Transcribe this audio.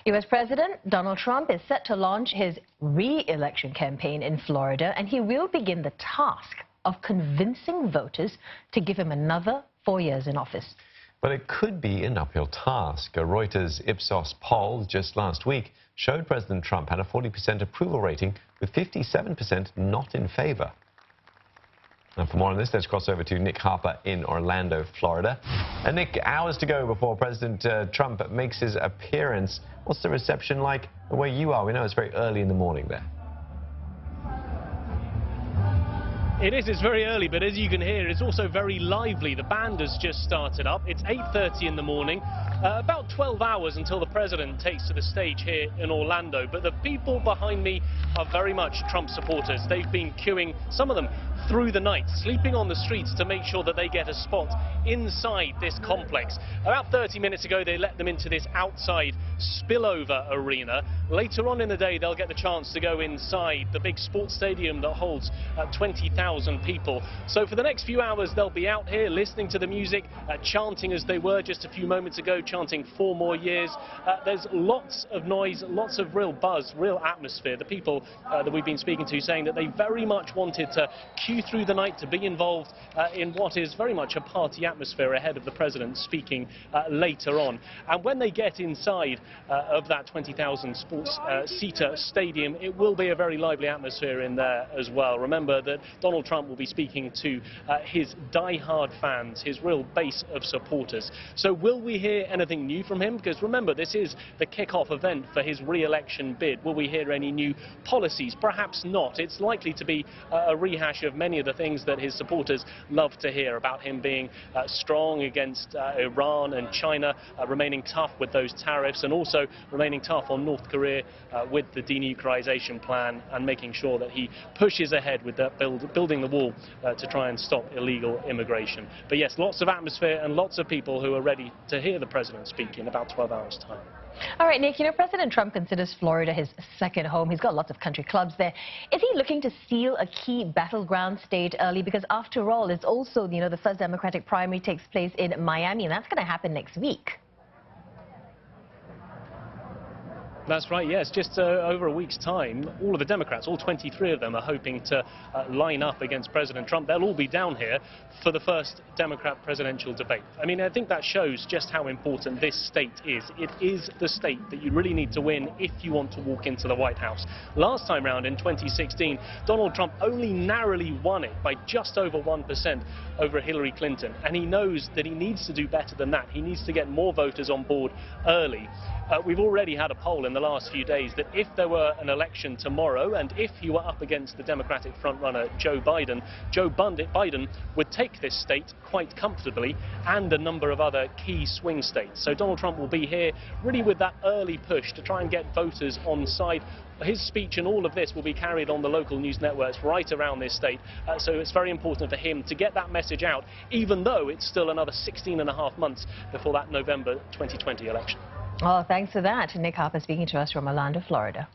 U.S. President Donald Trump is set to launch his re-election campaign in Florida, and he will begin the task of convincing voters to give him another 4 years in office. But it could be an uphill task. A Reuters Ipsos poll just last week showed President Trump had a 40% approval rating, with 57% not in favor. And for more on this, let's cross over to Nick Harper in Orlando, Florida. And Nick, hours to go before President Trump makes his appearance. What's the reception like where you are? We know it's very early in the morning there. It's very early, but as you can hear, it's also very lively. The band has just started up. It's 8:30 in the morning, about 12 hours until the president takes to the stage here in Orlando. But the people behind me are very much Trump supporters. They've been queuing, some of them through the night, sleeping on the streets to make sure that they get a spot inside this complex. About 30 minutes ago, they let them into this outside spillover arena. Later on in the day, they'll get the chance to go inside the big sports stadium that holds 20,000 people. So for the next few hours, they'll be out here listening to the music, chanting as they were just a few moments ago, chanting 4 more years. There's lots of noise, lots of real buzz, real atmosphere. The people that we've been speaking to saying that they very much wanted to queue through the night to be involved in what is very much a party atmosphere ahead of the president speaking later on. And when they get inside of that 20,000 sports-seater stadium, it will be a very lively atmosphere in there as well. Remember that Donald Trump will be speaking to his die-hard fans, his real base of supporters. So will we hear anything new from him? Because remember, this is the kick-off event for his re-election bid. Will we hear any new policies? Perhaps not. It's likely to be a rehash of many of the things that his supporters love to hear about him being strong against Iran and China, remaining tough with those tariffs, and also remaining tough on North Korea with the denuclearization plan, and making sure that he pushes ahead with that building the wall to try and stop illegal immigration. But yes, lots of atmosphere and lots of people who are ready to hear the president speak in about 12 hours' time. All right, Nick, you know, President Trump considers Florida his second home. He's got lots of country clubs there. Is he looking to seal a key battleground state early? Because after all, it's also, you know, the first Democratic primary takes place in Miami, and that's going to happen next week. That's right, yes. Just over a week's time, all of the Democrats, all 23 of them, are hoping to line up against President Trump. They'll all be down here for the first Democrat presidential debate. I mean, I think that shows just how important this state is. It is the state that you really need to win if you want to walk into the White House. Last time round in 2016, Donald Trump only narrowly won it by just over 1% over Hillary Clinton. And he knows that he needs to do better than that. He needs to get more voters on board early. We've already had a poll in the last few days that if there were an election tomorrow and if he were up against the Democratic frontrunner Joe Biden would take this state quite comfortably, and a number of other key swing states. So Donald Trump will be here really with that early push to try and get voters on side. His speech and all of this will be carried on the local news networks right around this state. So it's very important for him to get that message out, even though it's still another 16.5 months before that November 2020 election. Oh, thanks for that. Nick Harper speaking to us from Orlando, Florida.